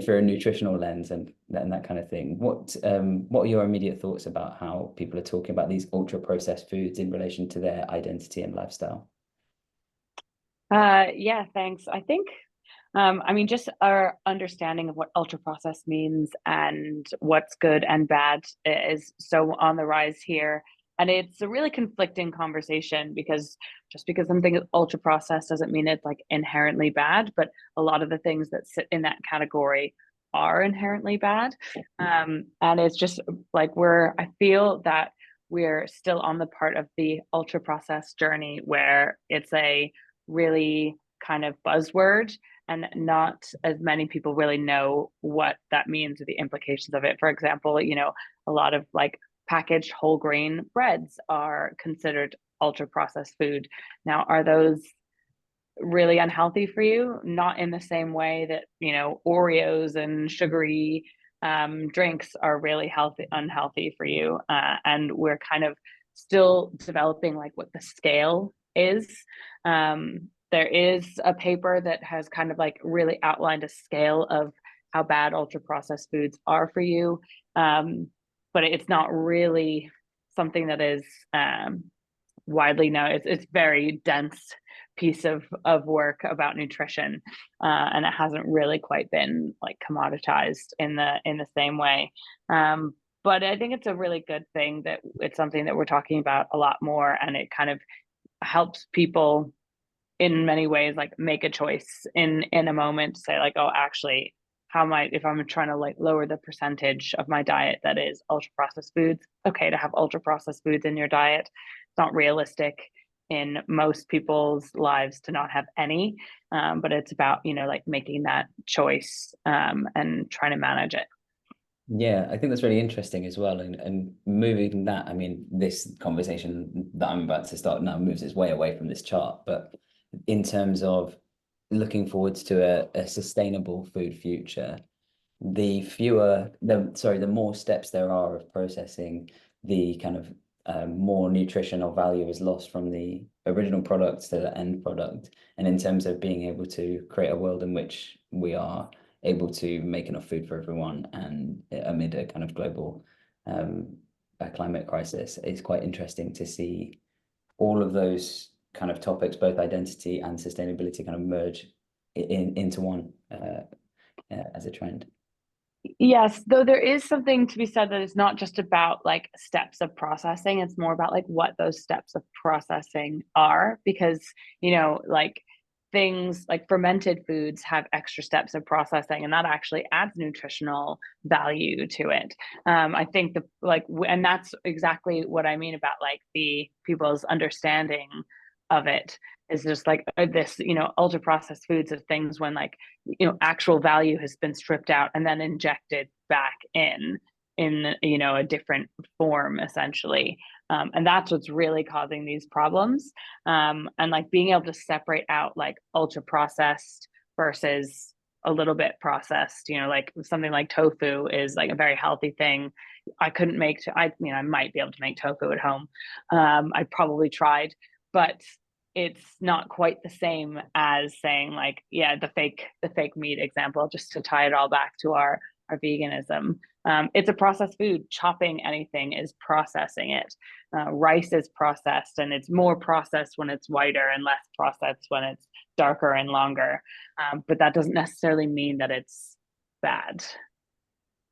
for a nutritional lens and that kind of thing. What are your immediate thoughts about how people are talking about these ultra processed foods in relation to their identity and lifestyle? Yeah, thanks. I think I mean, just our understanding of what ultra processed means and what's good and bad is so on the rise here. And it's a really conflicting conversation, because just because something is ultra processed doesn't mean it's like inherently bad, but a lot of the things that sit in that category are inherently bad. And it's just like I feel that we're still on the part of the ultra processed journey where it's a really kind of buzzword, and not as many people really know what that means or the implications of it. For example, a lot of like packaged whole grain breads are considered ultra processed food. Now, are those really unhealthy for you? Not in the same way that, Oreos and sugary drinks are really unhealthy for you. And we're kind of still developing like what the scale is. There is a paper that has kind of like really outlined a scale of how bad ultra processed foods are for you. But it's not really something that is widely known. It's very dense piece of work about nutrition, and it hasn't really quite been like commoditized in the same way. But I think it's a really good thing that it's something that we're talking about a lot more, and it kind of helps people in many ways like make a choice in a moment to say like, oh, actually, if I'm trying to like lower the percentage of my diet that is ultra processed foods, okay to have ultra processed foods in your diet. It's not realistic in most people's lives to not have any, but it's about like making that choice and trying to manage it. Yeah, I think that's really interesting as well. And moving that, I mean, this conversation that I'm about to start now moves its way away from this chart, but in terms of looking forwards to a sustainable food future, the more steps there are of processing, the kind of more nutritional value is lost from the original product to the end product. And in terms of being able to create a world in which we are able to make enough food for everyone, and amid a kind of global climate crisis, it's quite interesting to see all of those kind of topics, both identity and sustainability, kind of merge into one as a trend. Yes, though there is something to be said that it's not just about like steps of processing, it's more about like what those steps of processing are, because like things like fermented foods have extra steps of processing, and that actually adds nutritional value to it. I think and that's exactly what I mean about like the people's understanding of it is just like this, ultra processed foods of things when like, actual value has been stripped out and then injected back in a different form, essentially. And that's what's really causing these problems. And like being able to separate out like ultra processed versus a little bit processed, like something like tofu is like a very healthy thing. I might be able to make tofu at home. I probably tried, but it's not quite the same as saying like, yeah, the fake meat example, just to tie it all back to our veganism. It's a processed food. Chopping anything is processing it. Rice is processed, and it's more processed when it's whiter and less processed when it's darker and longer. But that doesn't necessarily mean that it's bad.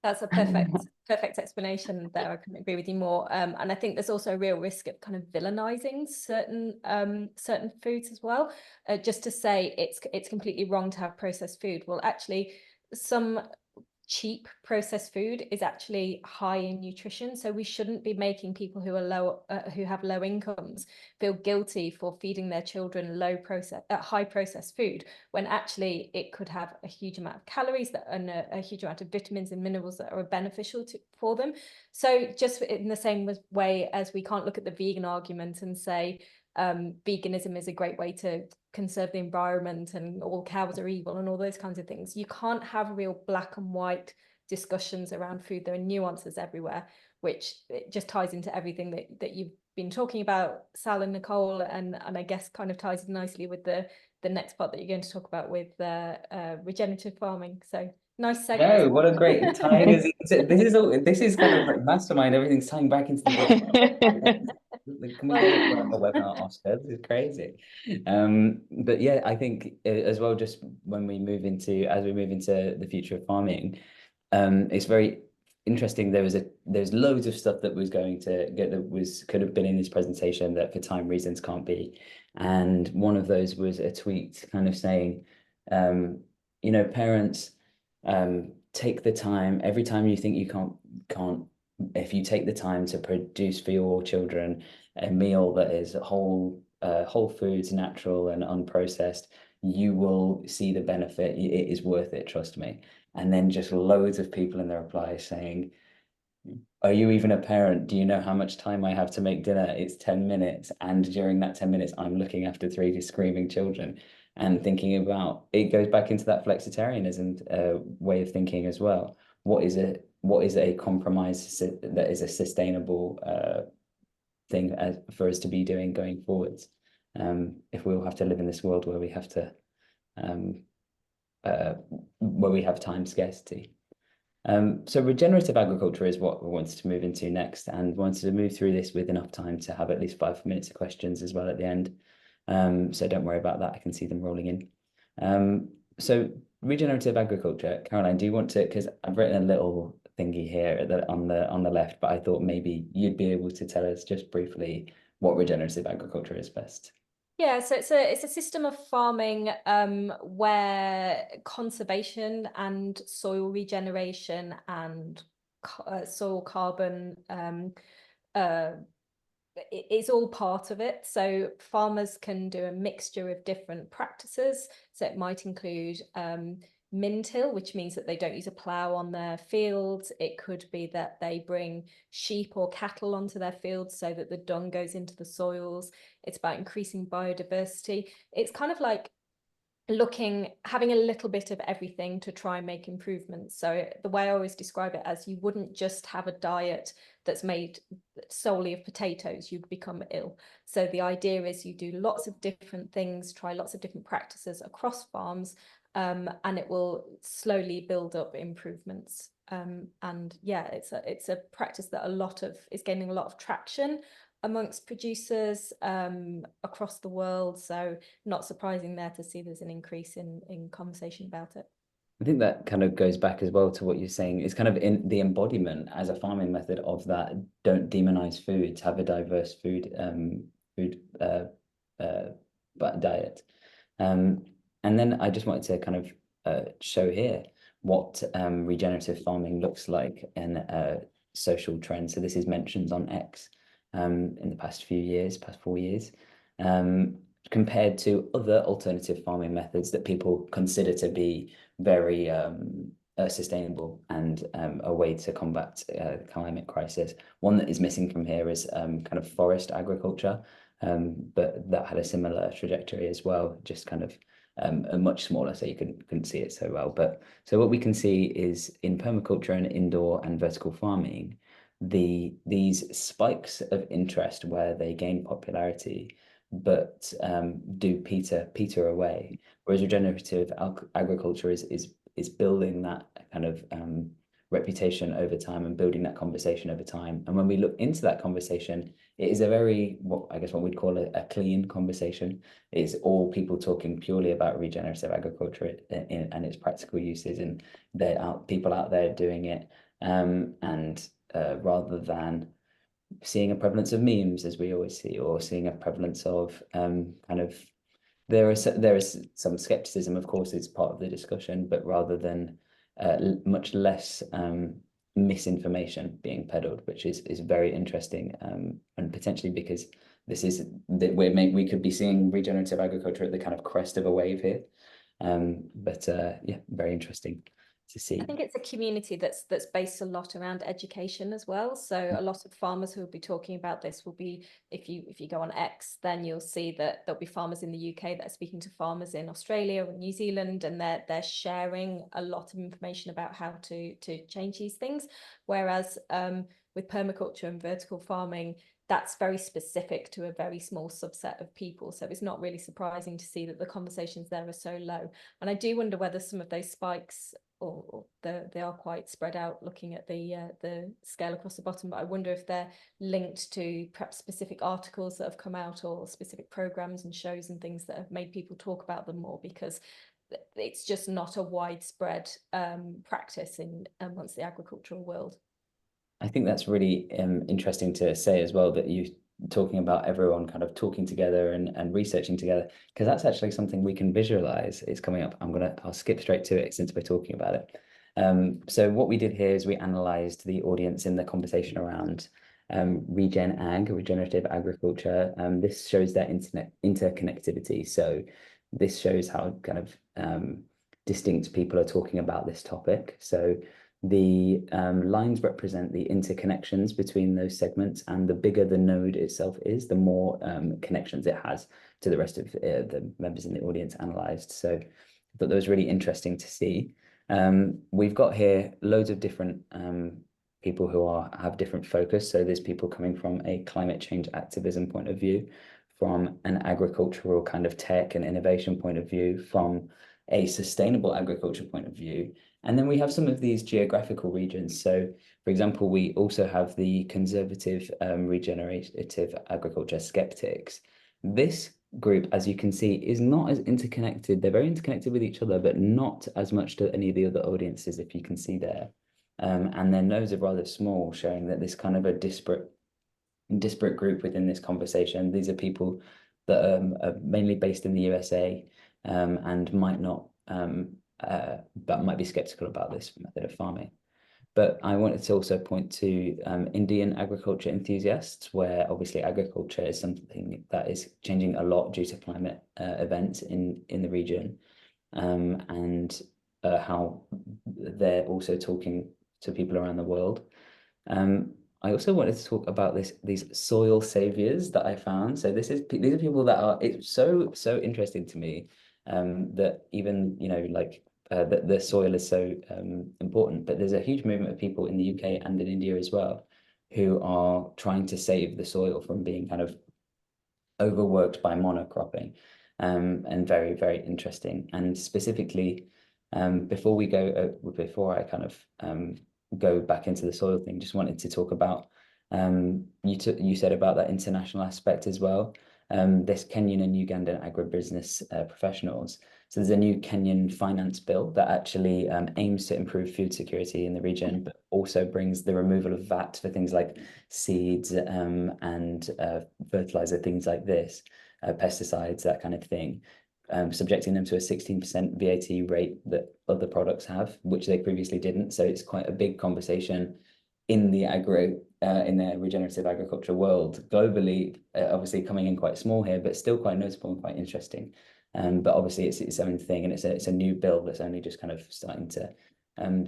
That's a perfect explanation there. I couldn't agree with you more. And I think there's also a real risk of kind of villainizing certain foods as well. Just to say it's completely wrong to have processed food. Well, actually, some cheap processed food is actually high in nutrition, so we shouldn't be making people who are who have low incomes feel guilty for feeding their children high processed food, when actually it could have a huge amount of calories and a huge amount of vitamins and minerals that are beneficial for them. So just in the same way as we can't look at the vegan argument and say veganism is a great way to conserve the environment and all cows are evil and all those kinds of things. You can't have real black and white discussions around food. There are nuances everywhere, which it just ties into everything that you've been talking about, Sal and Nicole, and I guess kind of ties nicely with the next part that you're going to talk about with regenerative farming. So nice segue. No, what a great tying. This is kind of like mastermind. Everything's tying back into the book. Can we get it for a webinar, Oscar? This is crazy. But yeah, I think as well, just when we move into, as we move into the future of farming, it's very interesting. There's loads of stuff that was going to get could have been in this presentation that for time reasons can't be. And one of those was a tweet kind of saying, you know, parents, take the time every time you think you can't, if you take the time to produce for your children a meal that is whole foods, natural and unprocessed, you will see the benefit. It is worth it, trust me. And then just loads of people in the replies saying, are you even a parent? Do you know how much time I have to make dinner? It's 10 minutes. And during that 10 minutes, I'm looking after 3 screaming children and thinking about, it goes back into that flexitarianism way of thinking as well. What is a compromise that is a sustainable thing for us to be doing going forwards? If we all have to live in this world where we have to where we have time scarcity. So regenerative agriculture is what we wanted to move into next, and wanted to move through this with enough time to have at least 5 minutes of questions as well at the end. So don't worry about that. I can see them rolling in. So regenerative agriculture, Caroline, do you want to, because I've written a little thingy here that on the left, but I thought maybe you'd be able to tell us just briefly what regenerative agriculture is best. Yeah, so it's a system of farming where conservation and soil regeneration and soil carbon it's all part of it. So farmers can do a mixture of different practices. So it might include min-till, which means that they don't use a plough on their fields. It could be that they bring sheep or cattle onto their fields so that the dung goes into the soils. It's about increasing biodiversity. It's kind of like having a little bit of everything to try and make improvements. So the way I always describe it as, you wouldn't just have a diet that's made solely of potatoes, you'd become ill. So the idea is you do lots of different things, try lots of different practices across farms, and it will slowly build up improvements. And yeah, it's a practice that is gaining a lot of traction amongst producers across the world. So not surprising there to see there's an increase in conversation about it. I think that kind of goes back as well to what you're saying. It's kind of in the embodiment as a farming method of that. Don't demonize foods. Have a diverse food diet. And then I just wanted to kind of show here what regenerative farming looks like in social trends. So this is mentions on X in the past 4 years, compared to other alternative farming methods that people consider to be very sustainable and a way to combat climate crisis. One that is missing from here is kind of forest agriculture, but that had a similar trajectory as well, just kind of a much smaller, so you couldn't see it so well. But so what we can see is in permaculture and indoor and vertical farming, these spikes of interest where they gain popularity but do peter away, whereas regenerative agriculture is building that kind of reputation over time and building that conversation over time. And when we look into that conversation, it is a very, what we'd call a clean conversation. It's all people talking purely about regenerative agriculture and its practical uses, and people out there doing it, and rather than seeing a prevalence of memes, as we always see, or seeing a prevalence of kind of, there is some skepticism, of course, it's part of the discussion, but rather than much less misinformation being peddled, which is very interesting, and potentially because this is that we could be seeing regenerative agriculture at the kind of crest of a wave here, but yeah, very interesting to see. I think it's a community that's based a lot around education as well. So a lot of farmers who will be talking about this will be, if you go on X, then you'll see that there'll be farmers in the UK that are speaking to farmers in Australia or New Zealand, and they're sharing a lot of information about how to change these things. Whereas with permaculture and vertical farming, that's very specific to a very small subset of people. So it's not really surprising to see that the conversations there are so low. And I do wonder whether some of those spikes they are quite spread out looking at the scale across the bottom, but I wonder if they're linked to perhaps specific articles that have come out or specific programs and shows and things that have made people talk about them more, because it's just not a widespread practice in amongst the agricultural world. I think that's really interesting to say as well, that you talking about everyone kind of talking together and researching together, because that's actually something we can visualize is coming up. I'll skip straight to it since we're talking about it. So what we did here is we analyzed the audience in the conversation around regenerative agriculture. This shows their interconnectivity. So this shows how kind of distinct people are talking about this topic. So the lines represent the interconnections between those segments, and the bigger the node itself is, the more connections it has to the rest of the members in the audience analysed. So I thought that was really interesting to see. We've got here loads of different people who have different focus. So there's people coming from a climate change activism point of view, from an agricultural kind of tech and innovation point of view, from a sustainable agriculture point of view. And then we have some of these geographical regions. So, for example, we also have the conservative regenerative agriculture skeptics. This group, as you can see, is not as interconnected. They're very interconnected with each other, but not as much to any of the other audiences, if you can see there. And their nodes are rather small, showing that this kind of a disparate group within this conversation. These are people that are mainly based in the USA and might not, but might be skeptical about this method of farming. But I wanted to also point to Indian agriculture enthusiasts, where obviously agriculture is something that is changing a lot due to climate events in the region, and how they're also talking to people around the world. I also wanted to talk about these soil saviors that I found. So these are people that are, it's so interesting to me that even, you know, like that the soil is so important, but there's a huge movement of people in the UK and in India as well who are trying to save the soil from being kind of overworked by monocropping, and very, very interesting. And specifically, before I kind of go back into the soil thing, just wanted to talk about you said about that international aspect as well. This Kenyan and Ugandan agribusiness professionals. So there's a new Kenyan finance bill that actually aims to improve food security in the region, but also brings the removal of VAT for things like seeds and fertilizer, things like this, pesticides, that kind of thing. Subjecting them to a 16% VAT rate that other products have, which they previously didn't. So it's quite a big conversation in the in the regenerative agriculture world globally, obviously coming in quite small here, but still quite notable and quite interesting. But obviously it's its own thing, and it's a new bill that's only just kind of starting to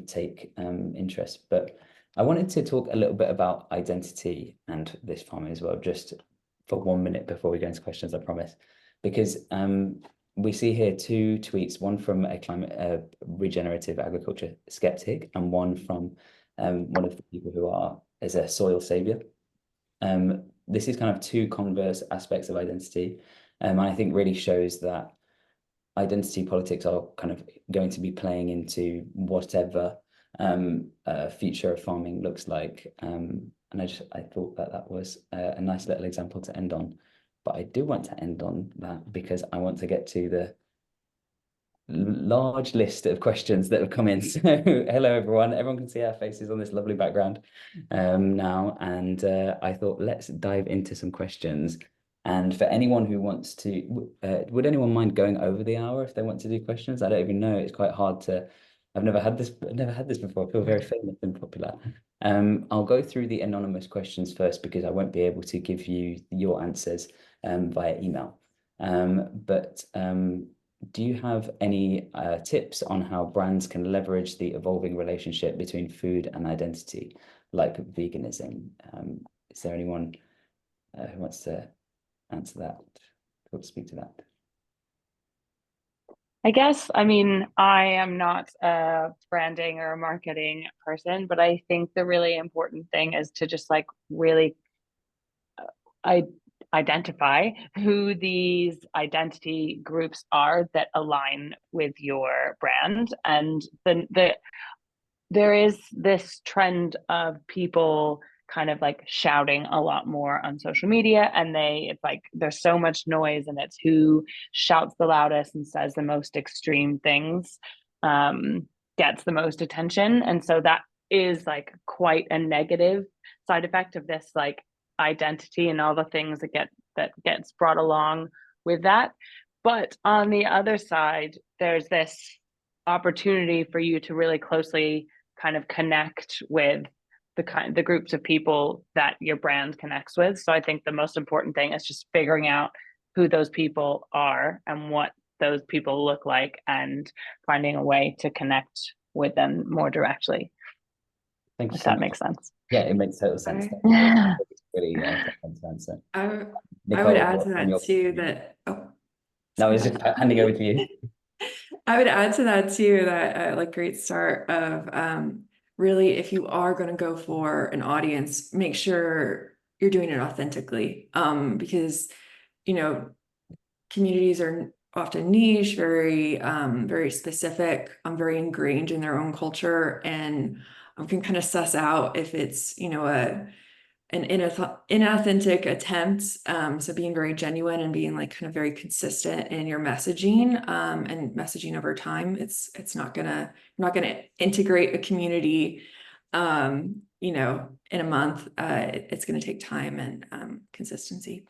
take interest. But I wanted to talk a little bit about identity and this farming as well, just for 1 minute before we go into questions, I promise, because we see here two tweets, one from a regenerative agriculture skeptic and one from one of the people who is a soil savior. This is kind of two converse aspects of identity, and I think really shows that identity politics are kind of going to be playing into whatever future of farming looks like. And I thought that was a nice little example to end on. But I do want to end on that because I want to get to the large list of questions that have come in. So hello, everyone. Everyone can see our faces on this lovely background now. And I thought, let's dive into some questions. And for anyone who wants to, would anyone mind going over the hour if they want to do questions? I don't even know. It's quite hard to, I've never had this before. I feel very famous and popular. I'll go through the anonymous questions first because I won't be able to give you your answers via email. Do you have any tips on how brands can leverage the evolving relationship between food and identity, like veganism? Is there anyone who wants to answer that or speak to that? I guess, I mean, I am not a branding or a marketing person, but I think the really important thing is to just like really identify who these identity groups are that align with your brand. And there is this trend of people kind of like shouting a lot more on social media, and it's like there's so much noise, and it's who shouts the loudest and says the most extreme things gets the most attention. And so that is like quite a negative side effect of this like identity and all the things that gets brought along with that. But on the other side, there's this opportunity for you to really closely kind of connect with the groups of people that your brand connects with. So I think the most important thing is just figuring out who those people are and what those people look like, and finding a way to connect with them more directly. Thank you If so that much. makes sense. Yeah, it makes total sense. Yeah. Really answer. I Nicole, would add to from that too that, no, I was just handing over to you. I would add to that too that like great start of really, if you are going to go for an audience, make sure you're doing it authentically, because you know, communities are often niche, very specific, very ingrained in their own culture, and can kind of suss out if it's, you know, an inauthentic attempt. So being very genuine and being like kind of very consistent in your messaging, and messaging over time. It's not gonna integrate a community, you know, in a month. It's gonna take time and consistency.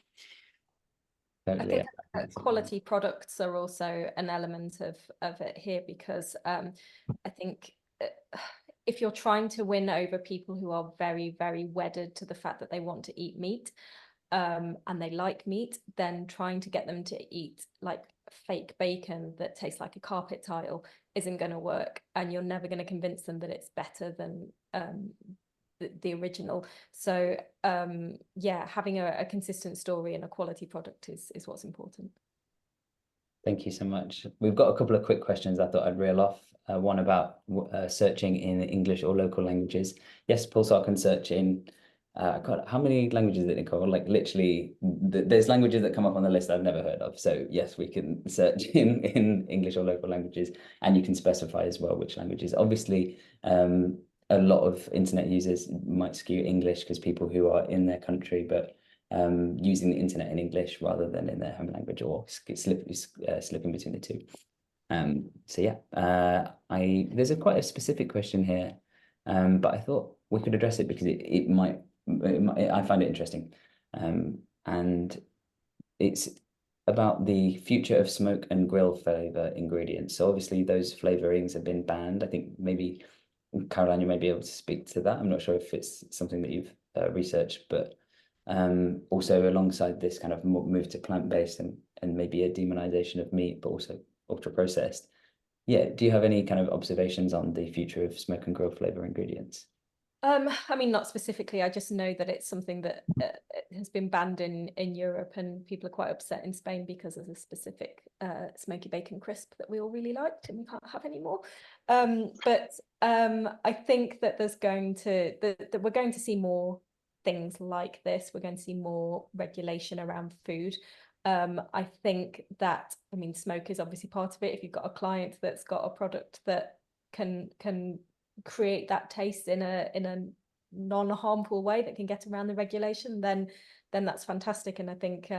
I think quality products are also an element of it here, because I think if you're trying to win over people who are very, very wedded to the fact that they want to eat meat, and they like meat, then trying to get them to eat like fake bacon that tastes like a carpet tile isn't going to work, and you're never going to convince them that it's better than the original. So yeah, having a consistent story and a quality product is what's important. Thank you so much. We've got a couple of quick questions I thought I'd reel off. One about searching in English or local languages. Yes, Pulsar can search in, God, how many languages is it, Nicole? Like literally, there's languages that come up on the list I've never heard of. So yes, we can search in English or local languages, and you can specify as well which languages. Obviously, a lot of internet users might skew English because people who are in their country, but using the internet in English rather than in their home language, or slipping between the two. So yeah, there's quite a specific question here, but I thought we could address it because I find it interesting, and it's about the future of smoke and grill flavor ingredients. So obviously those flavorings have been banned. I think maybe Caroline, you may be able to speak to that. I'm not sure if it's something that you've researched, but also alongside this kind of move to plant-based and maybe a demonization of meat, but also ultra processed. Yeah, do you have any kind of observations on the future of smoke and grill flavor ingredients? I mean, not specifically. I just know that it's something that has been banned in Europe, and people are quite upset in Spain because there's a specific smoky bacon crisp that we all really liked and we can't have anymore. But I think that that we're going to see more things like this. We're going to see more regulation around food. I think that, I mean, smoke is obviously part of it. If you've got a client that's got a product that can create that taste in a non-harmful way that can get around the regulation, then that's fantastic. And I think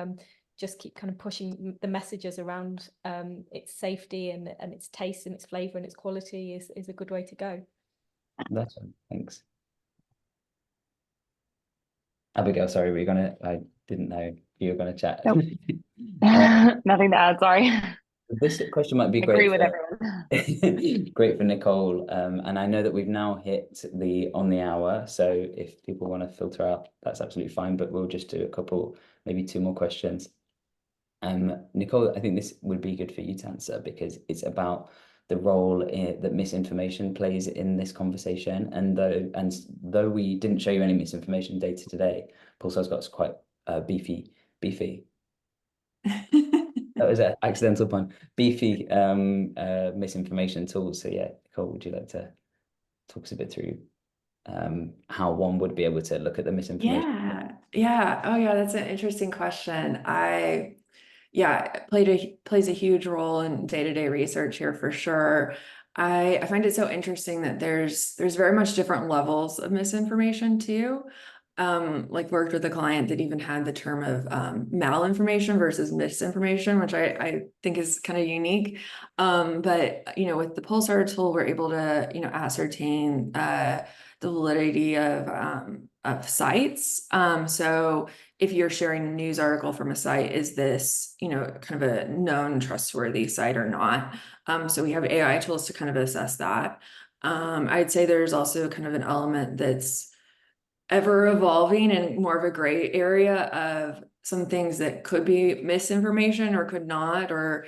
just keep kind of pushing the messages around its safety and its taste and its flavor and its quality is a good way to go. That's fine. Thanks. Abigail, sorry, I didn't know you were gonna chat. Nope. Nothing to add, sorry. This question might be Agree great with everyone. great for Nicole. And I know that we've now hit on the hour. So if people want to filter out, that's absolutely fine, but we'll just do a couple, maybe two more questions. Nicole, I think this would be good for you to answer because it's about the role that misinformation plays in this conversation. And though we didn't show you any misinformation data today, Pulsar's got quite beefy. That was an accidental pun. Beefy misinformation tools. So yeah, Nicole, would you like to talk us a bit through how one would be able to look at the misinformation? Yeah. Oh yeah, that's an interesting question. It plays a huge role in day-to-day research here for sure. I find it so interesting that there's very much different levels of misinformation too. Like worked with a client that even had the term of malinformation versus misinformation, which I think is kind of unique. But with the Pulsar tool, we're able to ascertain the validity of sites. So if you're sharing a news article from a site, is this kind of a known trustworthy site or not? So we have AI tools to kind of assess that. I'd say there's also kind of an element that's ever evolving and more of a gray area of some things that could be misinformation or could not, or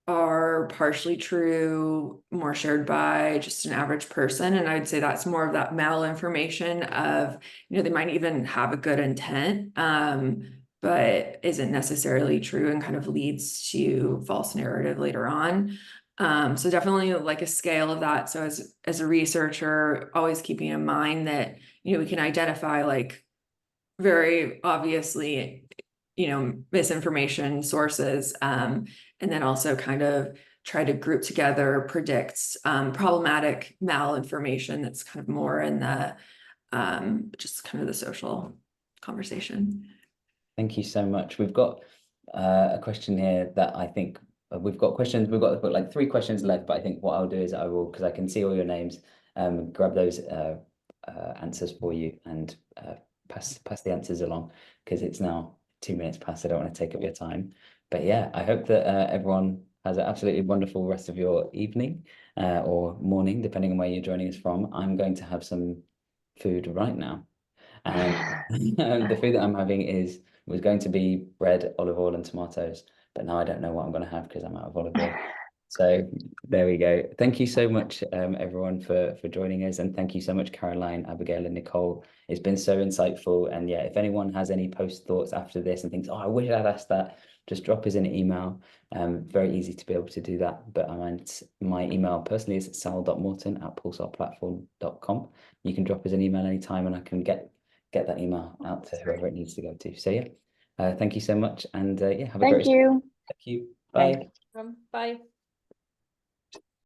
are partially true, more shared by just an average person. And I'd say that's more of that malinformation of, they might even have a good intent, but isn't necessarily true and kind of leads to false narrative later on. So definitely like a scale of that. So as a researcher, always keeping in mind that, we can identify like very obviously, misinformation sources, and then also kind of try to group together, predict problematic malinformation that's kind of more in the just kind of the social conversation. Thank you so much. We've got a question here that I think we've got like 3 questions left, but I think what I'll do is I will, because I can see all your names, grab those answers for you and pass the answers along, because it's now 2 minutes past. I don't want to take up your time, but yeah, I hope that everyone has an absolutely wonderful rest of your evening or morning, depending on where you're joining us from. I'm going to have some food right now, and the food that I'm having was going to be bread, olive oil, and tomatoes, but now I don't know what I'm going to have because I'm out of olive oil. So there we go. Thank you so much, everyone, for joining us, and thank you so much, Caroline, Abigail, and Nicole. It's been so insightful. And yeah, if anyone has any post thoughts after this and thinks, oh, I wish I'd asked that, just drop us an email. Very easy to be able to do that. But my email personally is sal.morton@pulsarplatform.com. You can drop us an email anytime, and I can get that email out to whoever it needs to go to. So yeah, thank you so much, and yeah, have a great. Thank you. Thank you. Bye. Thanks. Bye.